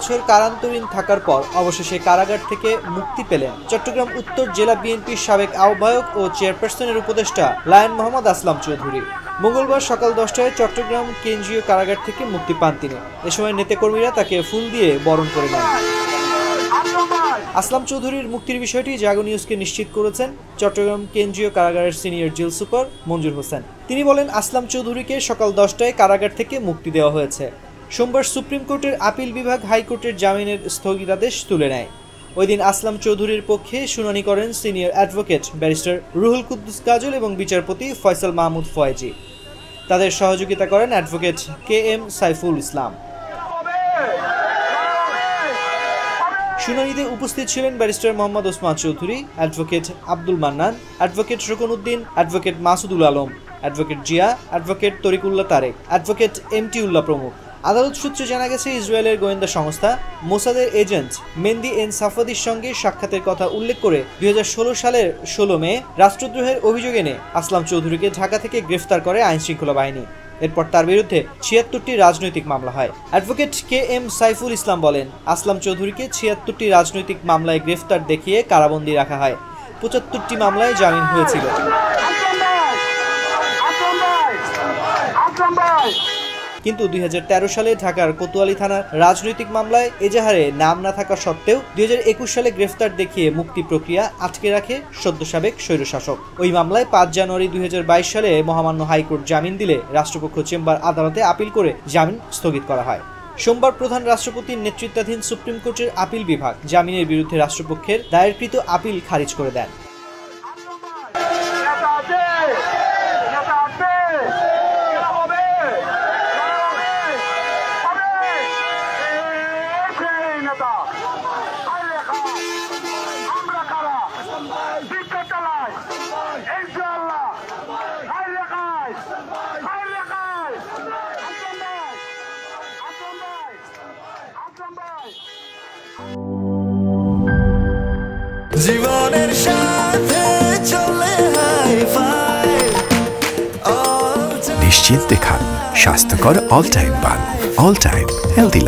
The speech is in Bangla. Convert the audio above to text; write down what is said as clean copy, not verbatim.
বছর কারান্তরীণ থাকার পর অবশেষে কারাগার থেকে মুক্তি পেলেন চট্টগ্রাম উত্তর জেলা বিএনপির সাবেক আহ্বায়ক ও চেয়ারপারসনের উপদেষ্টা লায়ন মোহাম্মদ আসলাম চৌধুরী। মঙ্গলবার সকাল 10টায় চট্টগ্রাম কেন্দ্রীয় কারাগার থেকে মুক্তি পান তিনি। এ সময় নেতাকর্মীরা তাকে ফুল দিয়ে বরণ করে নেন। আসলাম চৌধুরীর মুক্তির বিষয়টি জাগো নিউজকে নিশ্চিত করেছেন চট্টগ্রাম কেন্দ্রীয় কারাগারের সিনিয়র জেল সুপার মঞ্জুর হোসেন। তিনি বলেন, আসলাম চৌধুরীকে সকাল 10টায় কারাগার থেকে মুক্তি দেওয়া হয়েছে। সোমবার সুপ্রিম কোর্টের আপিল বিভাগ হাইকোর্টের জামিনের স্থগিতাদেশ তুলে নেয়। ওই দিন আসলাম চৌধুরীর পক্ষে শুনানি করেন senior advocate barrister Ruhul Quddus Kajol এবং বিচারপতি ফয়সাল মাহমুদ ফয়েজি। তাদের সহযোগিতা করেন অ্যাডভোকেট KM সাইফুল ইসলাম। শুনানিতে উপস্থিত ছিলেন barrister Mohammad Osman Chowdhury, advocate Abdul Mannan, advocate Rukon Uddin, advocate Masudul Alam, advocate Zia, advocate Tarikullah Tarek, advocate MT Ullah প্রমুখ। আদালত সূত্রে জানা গেছে, ইসরায়েলের গোয়েন্দা সংস্থা মোসাদের এজেন্ট মেন্দি এন সাফাদির সঙ্গে সাক্ষাতের কথা উল্লেখ করে 2016 সালের 16 মে রাষ্ট্রদ্রোহের অভিযোগ এনে আসলাম চৌধুরীকে ঢাকা থেকে গ্রেফতার করে আইনশৃঙ্খলা বাহিনী। এরপর তার বিরুদ্ধে 76টি রাজনৈতিক মামলা হয়। অ্যাডভোকেট KM সাইফুল ইসলাম বলেন, আসলাম চৌধুরীকে 76টি রাজনৈতিক মামলায় গ্রেফতার দেখিয়ে কারাবন্দী রাখা হয়। 75টি মামলায় জামিন হয়েছিল। কিন্তু 2013 সালে ঢাকার কোতোয়ালি থানার রাজনৈতিক মামলায় এজাহারে নাম না থাকা সত্ত্বেও 2021 সালে গ্রেফতার দেখিয়ে মুক্তি প্রক্রিয়া আটকে রাখে সদ্য সাবেক স্বৈরশাসক। ওই মামলায় 5 জানুয়ারি 2022 সালে মহামান্য হাইকোর্ট জামিন দিলে রাষ্ট্রপক্ষ চেম্বার আদালতে আপিল করে জামিন স্থগিত করা হয়। সোমবার প্রধান রাষ্ট্রপতির নেতৃত্বাধীন সুপ্রিম কোর্টের আপিল বিভাগ জামিনের বিরুদ্ধে রাষ্ট্রপক্ষের দায়েরকৃত আপিল খারিজ করে দেন। জীবনের সাথে চলে হাই-ফাই নিশ্চিন্তে খান স্বাস্থ্যকর অল টাইম পান। All time healthy.